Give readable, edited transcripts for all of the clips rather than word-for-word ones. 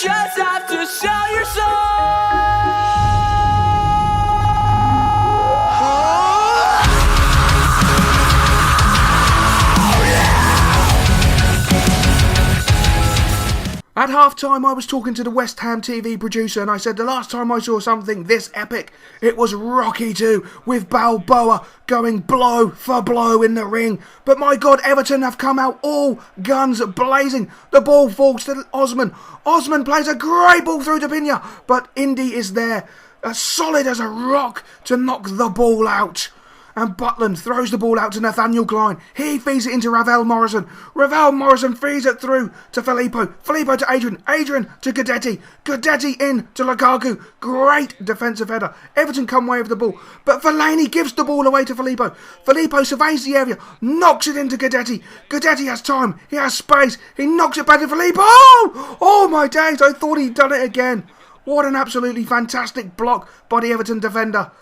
just have to sell your soul. At half-time, I was talking to the West Ham TV producer and I said the last time I saw something this epic, it was Rocky 2 with Balboa going blow for blow in the ring. But my God, Everton have come out all guns blazing. The ball falls to Osman. Osman plays a great ball through to Pina, but Indy is there, as solid as a rock, to knock the ball out. And Butland throws the ball out to Nathaniel Klein. He feeds it into Ravel Morrison. Ravel Morrison feeds it through to Filippo. Filippo to Adrian. Adrian to Guidetti. Guidetti in to Lukaku. Great defensive header. Everton come away with the ball. But Fellaini gives the ball away to Filippo. Filippo surveys the area. Knocks it into Guidetti. Guidetti has time. He has space. He knocks it back to Filippo. Oh my days. I thought he'd done it again. What an absolutely fantastic block by the Everton defender.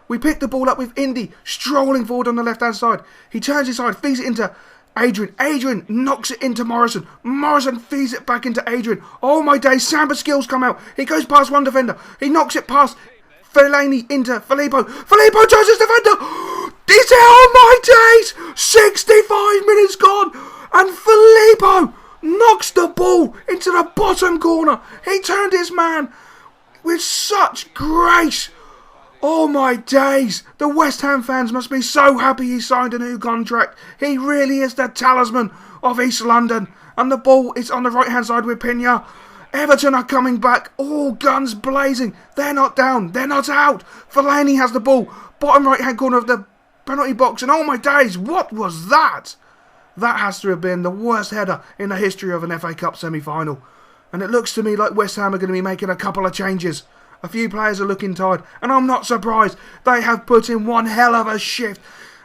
We pick the ball up with Indy strolling forward on the left-hand side. He turns his side, feeds it into Adrian. Adrian knocks it into Morrison. Morrison feeds it back into Adrian. Oh my days, Samba skills come out. He goes past one defender. He knocks it past Fellaini into Filippo. Filippo turns his defender. He's it, oh my days. 65 minutes gone. And Filippo knocks the ball into the bottom corner. He turned his man with such grace. Oh my days, the West Ham fans must be so happy he signed a new contract. He really is the talisman of East London. And the ball is on the right hand side with Pina. Everton are coming back, all guns blazing. They're not down, they're not out. Fellaini has the ball, bottom right hand corner of the penalty box. And oh my days, what was that? That has to have been the worst header in the history of an FA Cup semi-final. And it looks to me like West Ham are going to be making a couple of changes. A few players are looking tired, and I'm not surprised. They have put in one hell of a shift.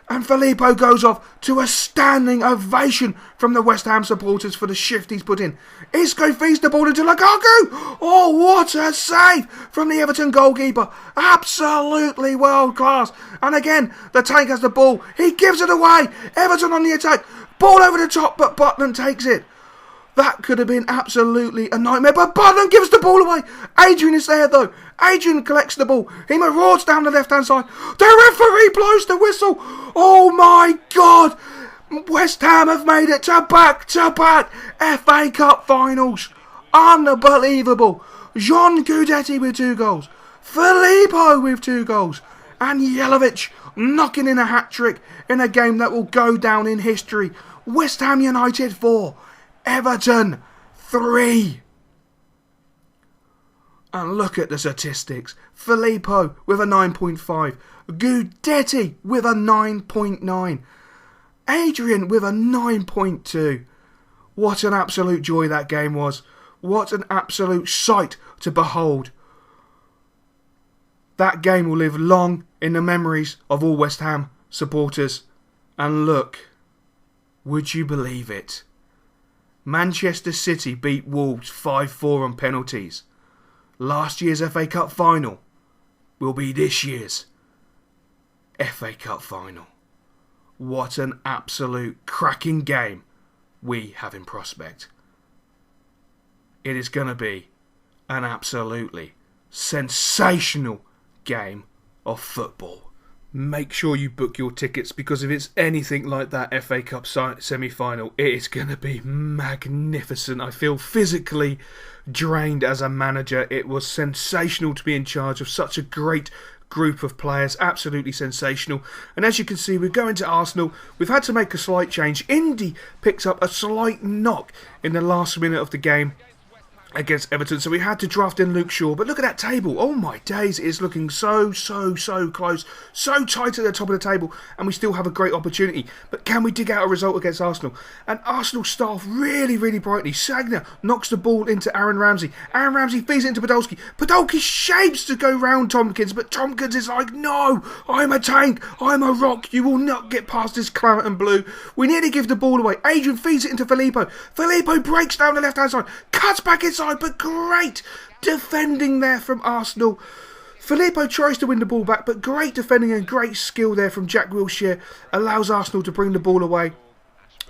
And Filippo goes off to a standing ovation from the West Ham supporters for the shift he's put in. Isco feeds the ball into Lukaku. Oh, what a save from the Everton goalkeeper. Absolutely world class. And again, the Tank has the ball. He gives it away. Everton on the attack. Ball over the top, but Butland takes it. That could have been absolutely a nightmare, but Butland gives the ball away. Adrian is there though. Adrian collects the ball. He marauds down the left-hand side. The referee blows the whistle. Oh my God. West Ham have made it to back-to-back FA Cup finals. Unbelievable. John Guidetti with 2 goals. Filippo with 2 goals. And Jelavic knocking in a hat-trick in a game that will go down in history. West Ham United 4. Everton 3. And look at the statistics. Filippo with a 9.5. Guidetti with a 9.9. Adrian with a 9.2. What an absolute joy that game was. What an absolute sight to behold. That game will live long in the memories of all West Ham supporters. And look, would you believe it? Manchester City beat Wolves 5-4 on penalties. Last year's FA Cup final will be this year's FA Cup final. What an absolute cracking game we have in prospect. It is going to be an absolutely sensational game of football. Make sure you book your tickets, because if it's anything like that FA Cup semi-final, it is going to be magnificent. I feel physically drained as a manager. It was sensational to be in charge of such a great group of players. Absolutely sensational. And as you can see, we're going to Arsenal. We've had to make a slight change. Indy picks up a slight knock in the last minute of the game against Everton, so we had to draft in Luke Shaw. But look at that table. Oh my days, it is looking so close, so tight at the top of the table, and we still have a great opportunity. But can we dig out a result against Arsenal? And Arsenal start really brightly. Sagna knocks the ball into Aaron Ramsey. Aaron Ramsey feeds it into Podolski. Podolski shapes to go round Tompkins, but Tompkins is like, no, I'm a tank, I'm a rock, you will not get past this claret and blue. We nearly give the ball away. Adrian feeds it into Filippo. Filippo breaks down the left hand side, cuts back inside, but great defending there from Arsenal. Filippo tries to win the ball back, but great defending and great skill there from Jack Wilshere allows Arsenal to bring the ball away.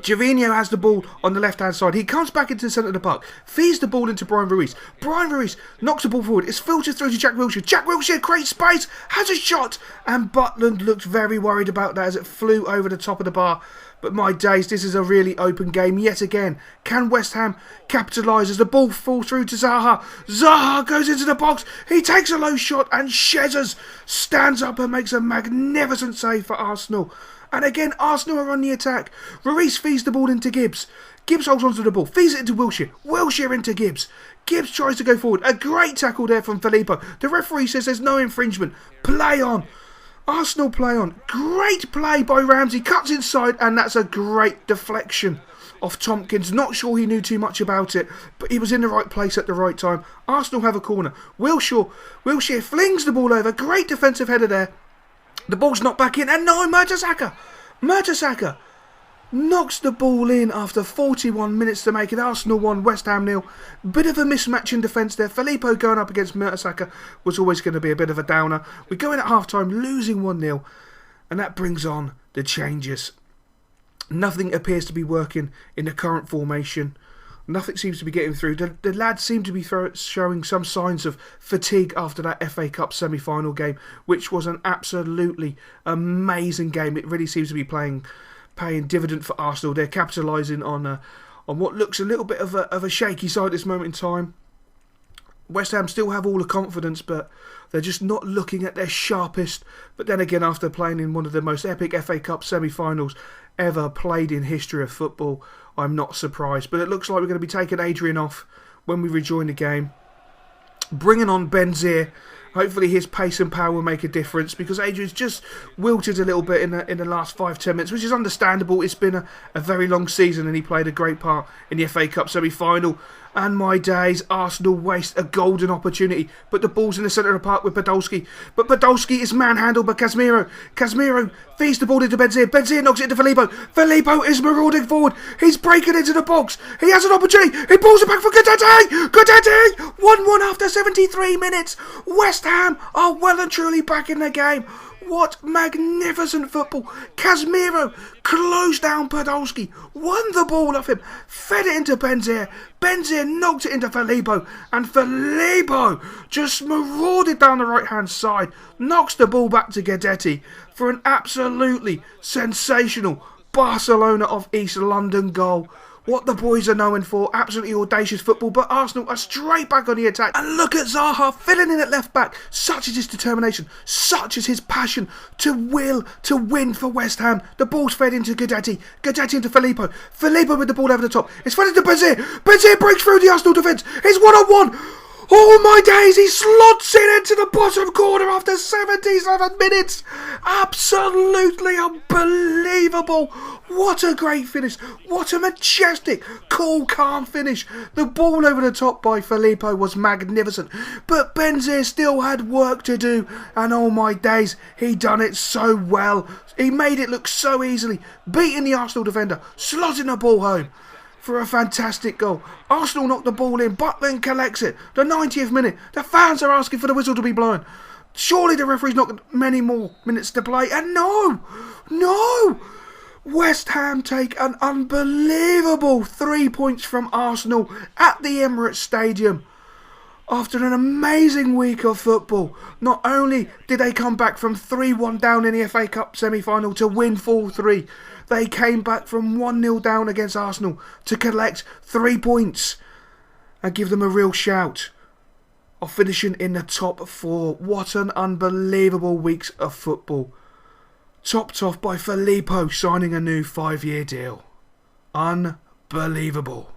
Gervinho has the ball on the left-hand side. He comes back into the centre of the park, feeds the ball into Brian Ruiz. Brian Ruiz knocks the ball forward. It's filtered through to Jack Wilshere. Jack Wilshere creates space, has a shot, and Butland looked very worried about that as it flew over the top of the bar. But my days, this is a really open game yet again. Can West Ham capitalise as the ball falls through to Zaha? Zaha goes into the box. He takes a low shot and Shezzers stands up and makes a magnificent save for Arsenal. And again, Arsenal are on the attack. Ruiz feeds the ball into Gibbs. Gibbs holds onto the ball, feeds it into Wilshere. Wilshere into Gibbs. Gibbs tries to go forward. A great tackle there from Filippo. The referee says there's no infringement. Play on. Arsenal play on. Great play by Ramsey. Cuts inside, and that's a great deflection off Tompkins. Not sure he knew too much about it, but he was in the right place at the right time. Arsenal have a corner. Wilshere flings the ball over. Great defensive header there. The ball's knocked back in, and no, Mertesacker knocks the ball in after 41 minutes to make it Arsenal 1, West Ham 0. Bit of a mismatch in defence there. Filippo going up against Mertesacker was always going to be a bit of a downer. We're going at half-time, losing 1-0, and that brings on the changes. Nothing appears to be working in the current formation. Nothing seems to be getting through. The lads seem to be showing some signs of fatigue after that FA Cup semi-final game, which was an absolutely amazing game. It really seems to be paying dividend for Arsenal. They're capitalising on what looks a little bit of a shaky side at this moment in time. West Ham still have all the confidence, but they're just not looking at their sharpest. But then again, after playing in one of the most epic FA Cup semi-finals ever played in history of football, I'm not surprised. But it looks like we're going to be taking Adrian off when we rejoin the game. Bringing on Benzir. Hopefully his pace and power will make a difference, because Adrian's just wilted a little bit in the last 5-10 minutes, which is understandable. It's been a very long season and he played a great part in the FA Cup semi-final. And my days, Arsenal waste a golden opportunity. But the ball's in the centre of the park with Podolski. But Podolski is manhandled by Casemiro. Casemiro feeds the ball into Benzir. Benzir knocks it into Filippo. Filippo is marauding forward. He's breaking into the box. He has an opportunity. He pulls it back for Guedetti. Guedetti! 1-1 after 73 minutes. West Ham are well and truly back in the game. What magnificent football. Casemiro closed down Podolski, won the ball off him, fed it into Benzir. Benzir knocked it into Filippo, and Filippo just marauded down the right-hand side, knocks the ball back to Guedetti for an absolutely sensational Barcelona of East London goal. What the boys are known for, absolutely audacious football, but Arsenal are straight back on the attack. And look at Zaha filling in at left back. Such is his determination, such is his passion to win for West Ham. The ball's fed into Guedetti. Guedetti into Filippo. Filippo with the ball over the top. It's fed into Benzir. Benzir breaks through the Arsenal defence. It's 1-on-1. Oh my days, he slots it into the bottom corner after 77 minutes. Absolutely unbelievable. What a great finish. What a majestic, cool, calm finish. The ball over the top by Filippo was magnificent. But Benzir still had work to do. And oh my days, he done it so well. He made it look so easily. Beating the Arsenal defender, slotting the ball home for a fantastic goal. Arsenal knocked the ball in, Butland collects it. The 90th minute. The fans are asking for the whistle to be blown. Surely the referee's not got many more minutes to play. And no! West Ham take an unbelievable 3 points from Arsenal at the Emirates Stadium. After an amazing week of football, not only did they come back from 3-1 down in the FA Cup semi-final to win 4-3, they came back from 1-0 down against Arsenal to collect 3 points and give them a real shout of finishing in the top 4. What an unbelievable week of football. Topped off by Filippo signing a new 5-year deal. Unbelievable.